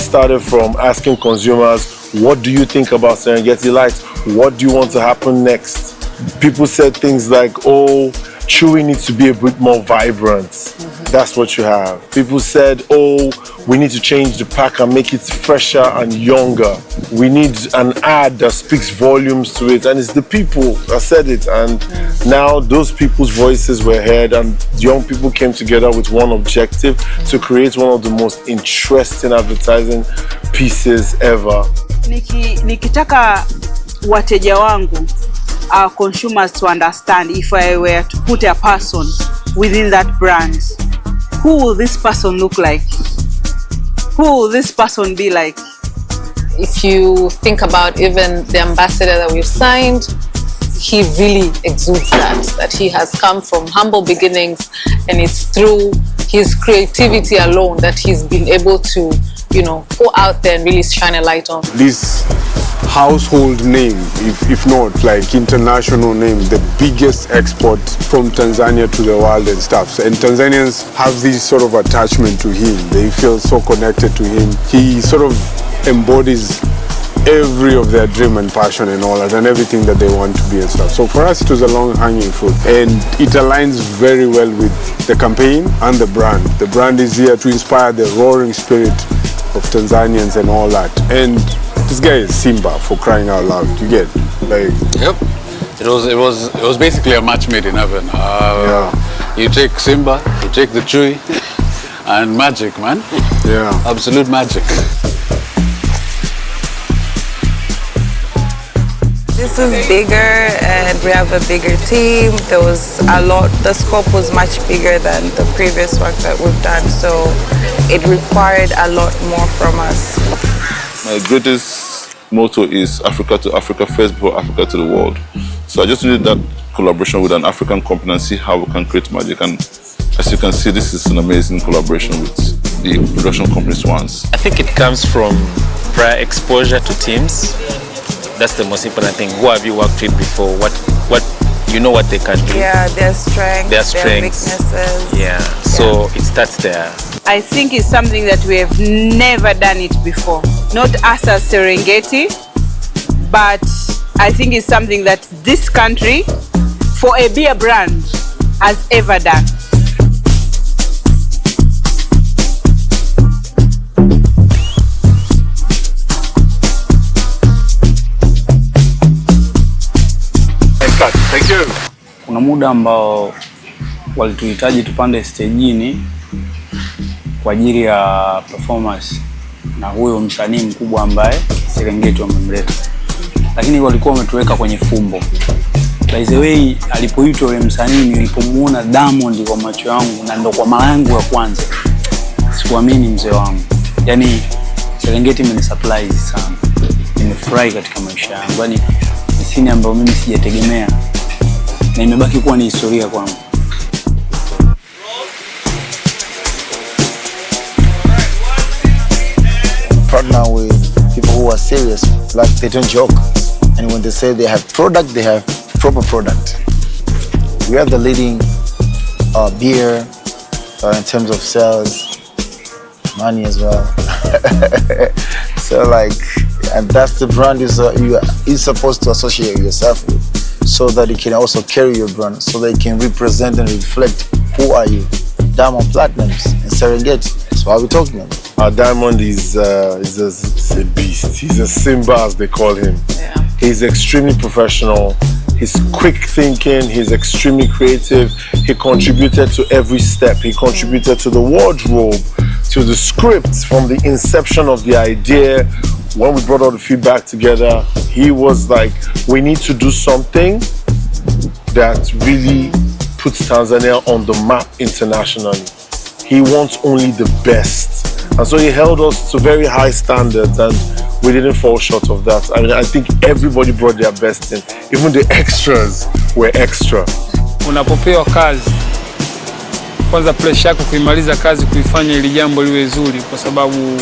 started from asking consumers, what do you think about Serengeti Lite? What do you want to happen next? People said things like, oh, Chewy needs to be a bit more vibrant. That's what you have. People said, oh, we need to change the pack and make it fresher and younger. We need an ad that speaks volumes to it. And it's the people that said it. And now those people's voices were heard and young people came together with one objective to create one of the most interesting advertising pieces ever. Nikitaka wateja wangu, our consumers, to understand, if I were to put a person within that brand, who will this person look like? Who will this person be like? If you think about even the ambassador that we've signed, he really exudes that he has come from humble beginnings, and it's through his creativity alone that he's been able to, you know, go out there and really shine a light on this household name, if not like international name, the biggest export from Tanzania to the world and stuff. And Tanzanians have this sort of attachment to him. They feel so connected to him. He sort of embodies every of their dream and passion and all that, and everything that they want to be and stuff. So for us, it was a long-hanging fruit, and it aligns very well with the campaign and the brand. The brand is here to inspire the roaring spirit of Tanzanians and all that. And this guy is Simba, for crying out loud. You get like. Yep. It was basically a match made in heaven. Yeah. You take Simba, you take the Chewy, and magic, man. Yeah. Absolute magic. This is bigger and we have a bigger team. There was a lot, the scope was much bigger than the previous work that we've done, so it required a lot more from us. My greatest motto is Africa to Africa first before Africa to the world. So I just needed that collaboration with an African company and see how we can create magic. And as you can see, this is an amazing collaboration with the production company Swans. I think it comes from prior exposure to teams. That's the most important thing. Who have you worked with before? What you know what they can do? Yeah, their strengths, their weaknesses. Yeah, so it starts there. I think it's something that we have never done it before. Not us as Serengeti, but I think it's something that this country, for a beer brand, has ever done. Thank you. Kuna muda ambao walituhitaji tupande stejini kwa ajili ya performance na huyo msanii mkubwa ambaye Serengeti wamemleta, lakini walikuwa wametuweka kwenye fumbo. By the way, alipoitwa yule msanii, nilipomuona Diamond kwa macho yangu, na ndo kwa mara yangu ya kwanza sikuamini mzee wangu. Yani Serengeti imenisurprise sana. Nimefurahi katika maisha yangu. Yani ni scene ambayo mimi sijategemea na imebaki kuwa ni historia kwangu. Partner with people who are serious, like they don't joke. And when they say they have product, they have proper product. We are the leading beer in terms of sales, money as well. So like, and that's the brand you're supposed to associate yourself with, so that you can also carry your brand, so that you can represent and reflect who are you. Diamond Platinums in Serengeti. That's why we're talking about. Diamond is a beast. He's a Simba, as they call him. Yeah. He's extremely professional. He's quick thinking. He's extremely creative. He contributed to every step. He contributed to the wardrobe, to the script, from the inception of the idea. When we brought all the feedback together, he was like, we need to do something that really puts Tanzania on the map internationally. He wants only the best. And so he held us to very high standards, and we didn't fall short of that. I mean, I think everybody brought their best in. Even the extras were extra. Unapopewa kazi, kwanza pressure yako kuimaliza kazi, kuifanya ili jambo liwe zuri, kwa sababu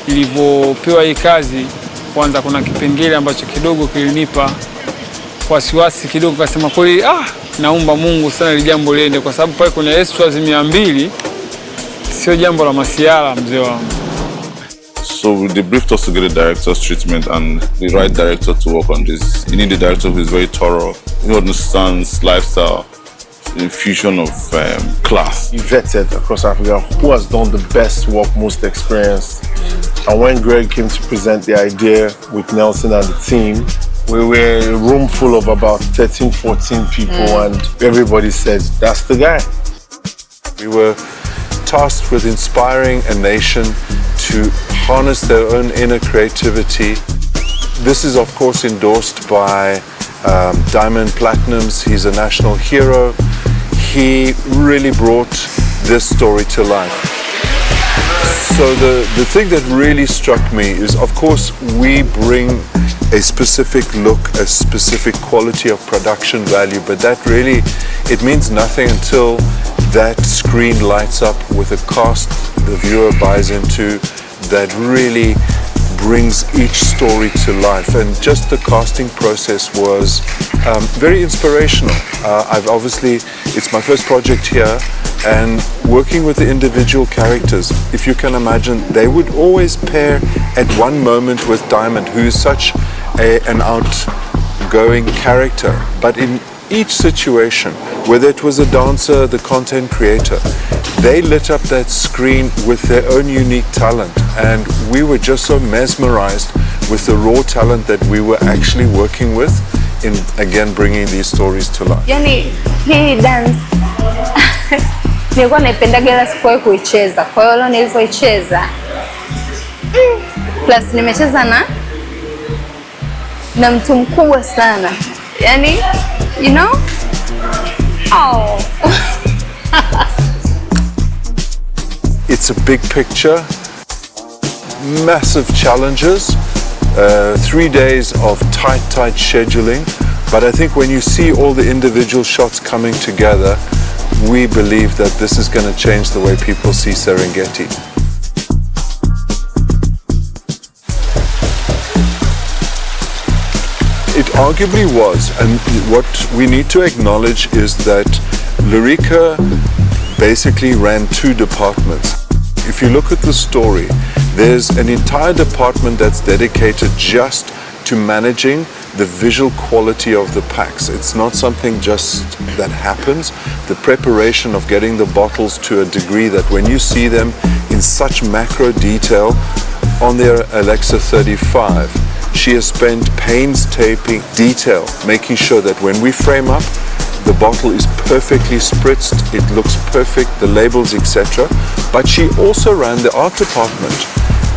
nilipopewa hii kazi, kwanza kuna kipengele ambacho kidogo kilinipa wasiwasi kidogo, kasema kweli naomba Mungu sana ili jambo liende, kwa sababu pale kuna extras 200, sio jambo la masiala mzee wangu. So they briefed us to get a director's treatment and the right director to work on this. You need a director who is very thorough, who understands lifestyle, infusion of class. He vetted across Africa who has done the best work, most experienced. And when Greg came to present the idea with Nelson and the team, we were a room full of about 13, 14 people and everybody said, that's the guy. We were tasked with inspiring a nation to harness their own inner creativity. This is of course endorsed by Diamond PLATNUMZ. He's a national hero. He really brought this story to life. So the thing that really struck me is, of course, we bring a specific look, a specific quality of production value, but that really, it means nothing until that screen lights up with a cast the viewer buys into that really brings each story to life. And just the casting process was very inspirational. It's my first project here, and working with the individual characters, if you can imagine, they would always pair at one moment with Diamond, who is such an outgoing character, but in each situation, whether it was a dancer, the content creator, they lit up that screen with their own unique talent, and we were just so mesmerized with the raw talent that we were actually working with in, again, bringing these stories to life. Yani, hii dance nilikuwa naipendaga ila sikuwahi kuicheza. Kwa hiyo leo nilivyoicheza, plus nimecheza na mtu mkubwa sana. Yani, you know? Oh. It's a big picture, massive challenges, 3 days of tight scheduling. But I think when you see all the individual shots coming together, we believe that this is going to change the way people see Serengeti. It arguably was, and what we need to acknowledge is that Lurica basically ran 2 departments. If you look at the story, there's an entire department that's dedicated just to managing the visual quality of the packs. It's not something just that happens. The preparation of getting the bottles to a degree that when you see them in such macro detail on their Alexa 35, she has spent painstaking detail making sure that when we frame up, the bottle is perfectly spritzed, it looks perfect, the labels, etc. But she also ran the art department,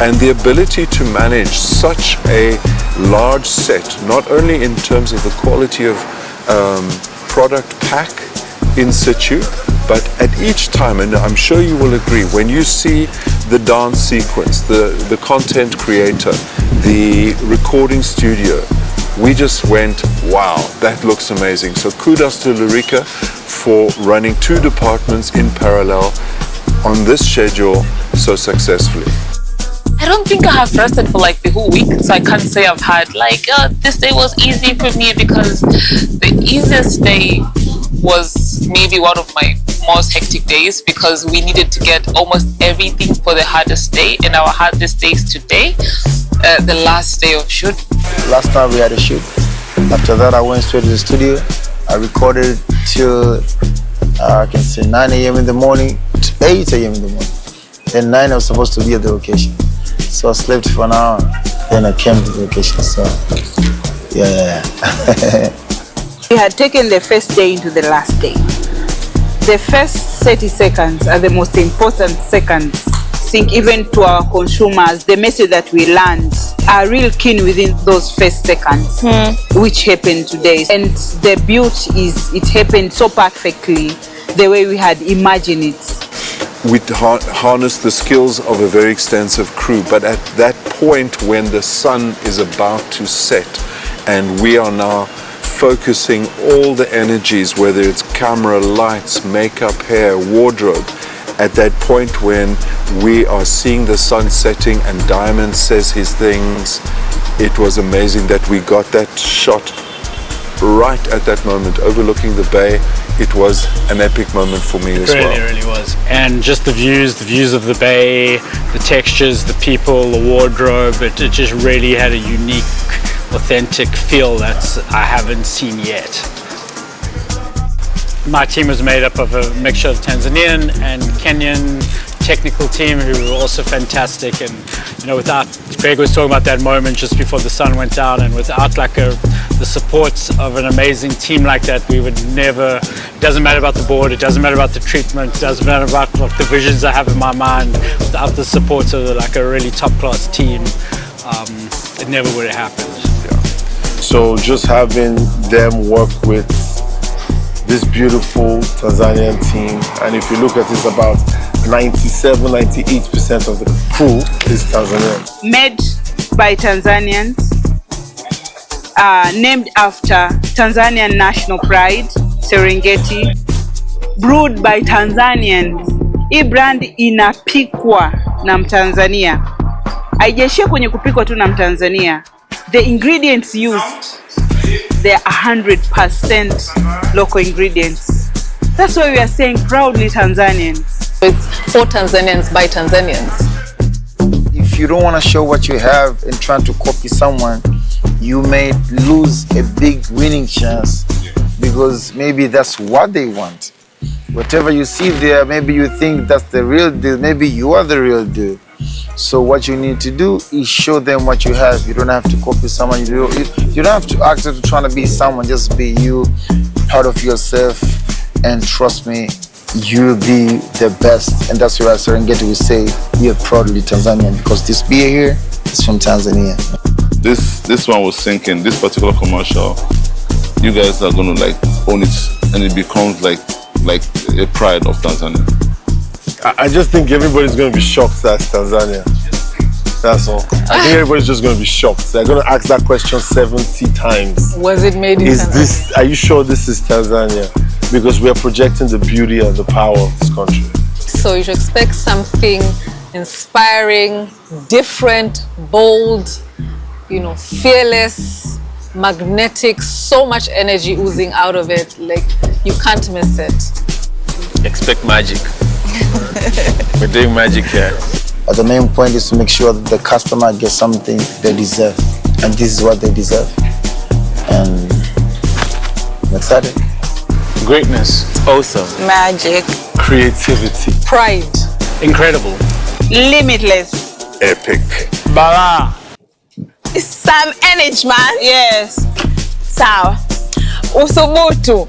and the ability to manage such a large set, not only in terms of the quality of product pack in situ, but at each time, and I'm sure you will agree, when you see the dance sequence, the content creator, the recording studio, we just went, wow, that looks amazing. So kudos to Lurica for running 2 departments in parallel on this schedule so successfully. I don't think I have rested for like the whole week, so I can't say I've had like, this day was easy for me, because the easiest day was maybe one of my most hectic days, because we needed to get almost everything for the hardest day, and our hardest day is today, the last day of shoot. Last time we had a shoot. After that, I went straight to the studio. I recorded till I can say 9 a.m. in the morning, 8 a.m. in the morning. Then 9 I was supposed to be at the location. So I slept for an hour, then I came to the location. So, yeah. We had taken the first day into the last day. The first 30 seconds are the most important seconds. I think even to our consumers, the message that we learned are real keen within those first seconds, which happened today. And the beauty is it happened so perfectly the way we had imagined it. We harnessed the skills of a very extensive crew, but at that point when the sun is about to set and we are now focusing all the energies, whether it's camera, lights, makeup, hair, wardrobe, at that point when we are seeing the sun setting and Diamond says his things, it was amazing that we got that shot right at that moment, overlooking the bay it was an epic moment for me as well. It really was. And just the views of the bay, the textures, the people, the wardrobe, it just really had a unique, authentic feel that I haven't seen yet. My team was made up of a mixture of Tanzanian and Kenyan technical team who were also fantastic, and you know, without, Greg was talking about that moment just before the sun went down, and without like the support of an amazing team like that, we would never, it doesn't matter about the board, it doesn't matter about the treatment, it doesn't matter about like, the visions I have in my mind, without the support of like a really top class team, it never would have happened. Yeah. So just having them work with this beautiful Tanzanian team, and if you look at it, about 97–98% of the crew is Tanzanian. Made by Tanzanians, named after Tanzanian national pride, Serengeti, brewed by Tanzanians. Hii brand inapikwa na Mtanzania. Haijaishia kwenye kupikwa tu na Mtanzania. The ingredients used, they're 100% local ingredients. That's why we are saying proudly Tanzanians. It's for Tanzanians by Tanzanians. If you don't want to show what you have and trying to copy someone, you may lose a big winning chance because maybe that's what they want. Whatever you see there, maybe you think that's the real deal, maybe you are the real deal. So what you need to do is show them what you have. You don't have to copy someone. You don't have to act to trying to be someone. Just be you, proud of yourself, and trust me, you'll be the best. And that's why Serengeti will say we are proudly Tanzanian, because this beer here is from Tanzania. This one was sinking. This particular commercial, you guys are gonna like own it, and it becomes like a pride of Tanzania. I just think everybody's going to be shocked that's Tanzania. That's all. I think everybody's just going to be shocked. They're going to ask that question 70 times. Was it made in Tanzania? Are you sure this is Tanzania? Because we are projecting the beauty and the power of this country. So you should expect something inspiring, different, bold, you know, fearless, magnetic, so much energy oozing out of it. Like, you can't miss it. Expect magic. We're doing magic here. But the main point is to make sure that the customer gets something they deserve. And this is what they deserve. And I'm excited. Greatness. Awesome. Magic. Creativity. Pride. Incredible. Limitless. Epic. Bala. Some energy, man. Yes. Sawa. Usubutu.